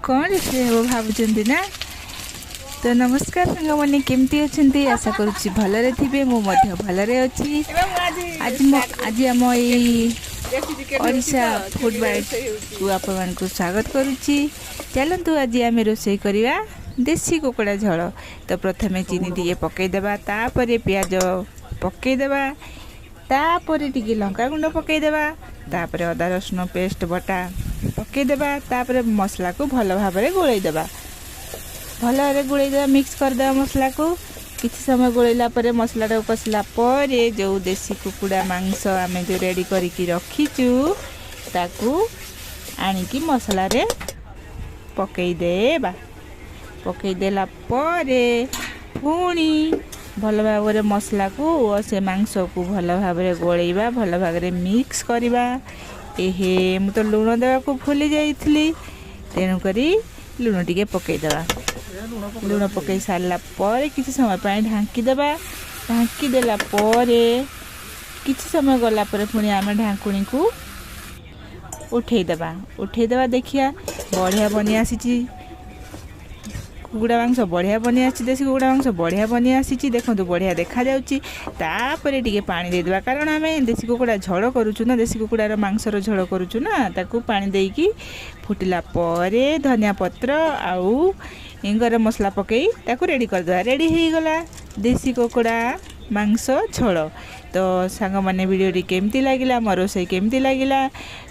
कौन से हो भावुंट ना। तो नमस्कार सांग मैंने केमती अच्छा आशा करुच्ची भलरे थे मुझे भलरे अच्छी। आज आम ओडिशा फूड बाइट को आपण स्वागत करुच्ची। चलतु आज आम रोषे करवा देसी कुकुड़ा झोल। तो प्रथमे चीनी टे पकईदेवा, तापर पियाज पकईदेवा, तापर टिके लंका गुंड पकईदेवा, तापर अदा रसुण पेस्ट बटा पकईदेवा, तापर मसला को भल भाव गोलैदेवा। भल भाव गोलैदेवा, मिक्स करदेवा मसला को। किसी समय गोलैला पर मसला कसला पर जो देसी कुकुड़ा मांस आम जो रेडी करके रखीचु ताकू आनिकी मसला रे पकईदेवा। पकईदेला पर पुणी भल भाव मसला को और से मांस को भल भाव गोलैबा, भल भाव मिक्स करवा। एहे मु तो लुण देवा को भूली जाइली, तेणुक लुण टिके पकईदेवा। लुण पकई सारा पर किसी समय पाई ढांकीदेवा। ढांकीदेला पर किसी समय गला पर पुणी आम ढांकुणी को उठेदेवा। देखिया बढ़िया बनी आसी कुकुड़ा मांस, बढ़िया बनी आसी देसी कुकुड़ा मांस बढ़िया बनी आसी। देखो बढ़िया देखा जाउची। तापर टिके पानी देदेवा, कारण आम देसी कुकुड़ा झोल करूचु ना, देसी कुकुड़ार मांसर झोल करूचु ना, ताकू पानी देकी फुटिला पर धनिया पत्र आउ गरम मसला पकई ताकू रेडी करदेवा। रेडी हो गला देसी कुकुड़ा मांस झोल। तो सांग मैंने वीडियो केमती लगिला, मो रोषे केमती लगिला,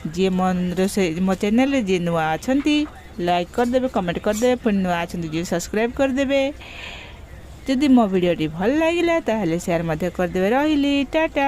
जी मो रोषे मो चैनल जी नुआ अच्छी लाइक करदे, कमेंट करदे, पुणी नुआ अच्छी जी सब्सक्राइब करदे। जदि मो वीडियो भल लगिला ताहले शेयर करदे। रही टाटा।